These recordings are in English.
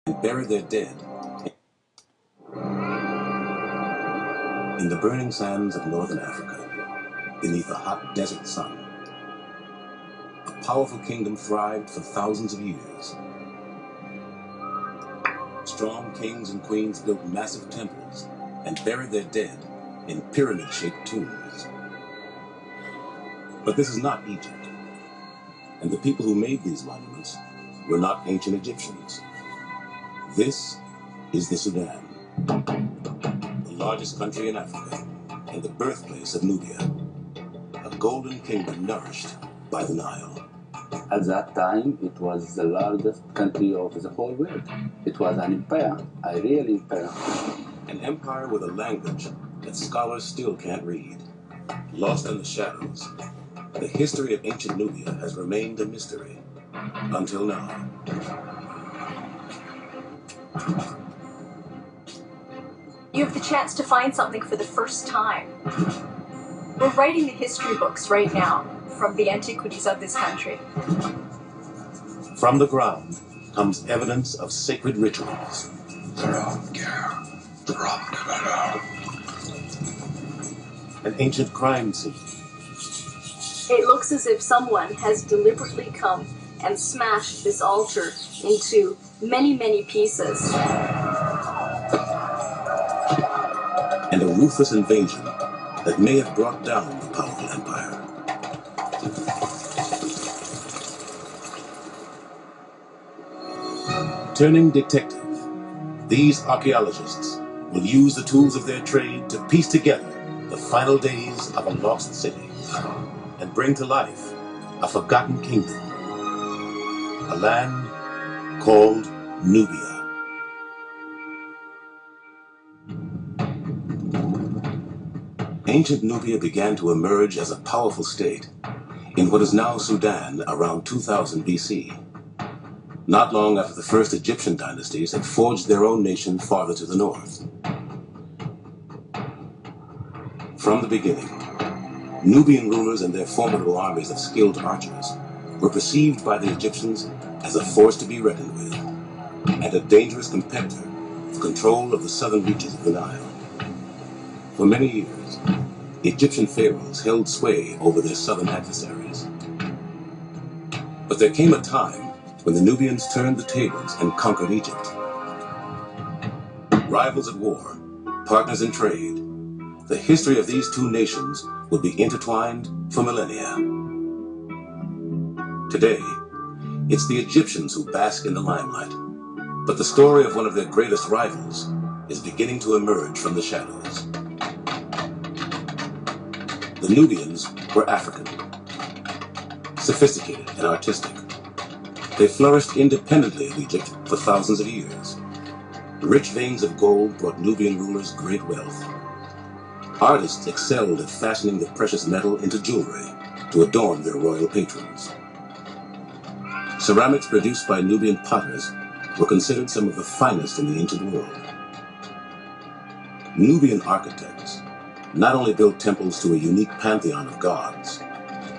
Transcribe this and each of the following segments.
and bury their dead in the burning sands of northern Africa, beneath a hot desert sun. A powerful kingdom thrived for thousands of years. Strong kings and queens built massive temples and buried their dead in pyramid-shaped tombs. But this is not Egypt, and the people who made these monuments were not ancient Egyptians. This is the Sudan, the largest country in Africa and the birthplace of Nubia, a golden kingdom nourished by the Nile. At that time, it was the largest country of the whole world. It was an empire, a real empire. An empire with a language that scholars still can't read. Lost in the shadows, the history of ancient Nubia has remained a mystery until now. You have the chance to find something for the first time. We're writing the history books right now from the antiquities of this country. From the ground comes evidence of sacred rituals. An ancient crime scene. It looks as if someone has deliberately come and smashed this altar into many, many pieces. And a ruthless invasion that may have brought down the powerful empire. Turning detective, these archaeologists will use the tools of their trade to piece together the final days of a lost city and bring to life a forgotten kingdom, a land called Nubia. Ancient Nubia began to emerge as a powerful state in what is now Sudan around 2000 BC. Not long after the first Egyptian dynasties had forged their own nation farther to the north. From the beginning, Nubian rulers and their formidable armies of skilled archers were perceived by the Egyptians as a force to be reckoned with, and a dangerous competitor for control of the southern reaches of the Nile. For many years, Egyptian pharaohs held sway over their southern adversaries. But there came a time when the Nubians turned the tables and conquered Egypt. Rivals at war, partners in trade, the history of these two nations would be intertwined for millennia. Today, it's the Egyptians who bask in the limelight, but the story of one of their greatest rivals is beginning to emerge from the shadows. The Nubians were African, sophisticated and artistic. They flourished independently of Egypt for thousands of years. Rich veins of gold brought Nubian rulers great wealth. Artists excelled at fashioning the precious metal into jewelry to adorn their royal patrons. Ceramics produced by Nubian potters were considered some of the finest in the ancient world. Nubian architects not only built temples to a unique pantheon of gods,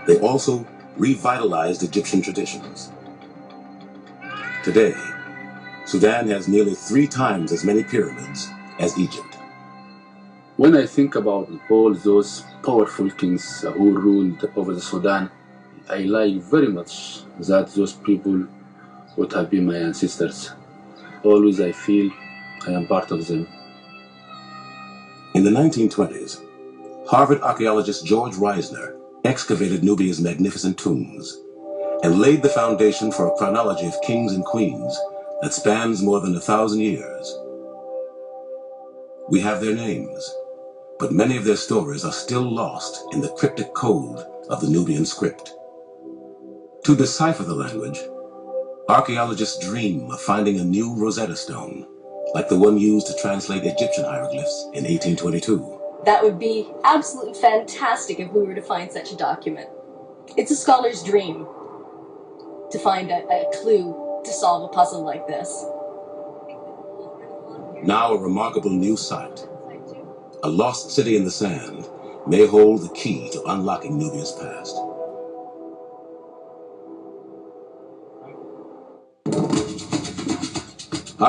they also revitalized Egyptian traditions. Today, Sudan has nearly 3 times as many pyramids as Egypt. When I think about all those powerful kings who ruled over the Sudan, I like very much that those people would have been my ancestors. Always I feel I am part of them. In the 1920s, Harvard archaeologist George Reisner excavated Nubia's magnificent tombs and laid the foundation for a chronology of kings and queens that spans more than 1,000 years. We have their names, but many of their stories are still lost in the cryptic code of the Nubian script. To decipher the language, archaeologists dream of finding a new Rosetta Stone, like the one used to translate Egyptian hieroglyphs in 1822. That would be absolutely fantastic if we were to find such a document. It's a scholar's dream to find a clue to solve a puzzle like this. Now a remarkable new site, a lost city in the sand, may hold the key to unlocking Nubia's past.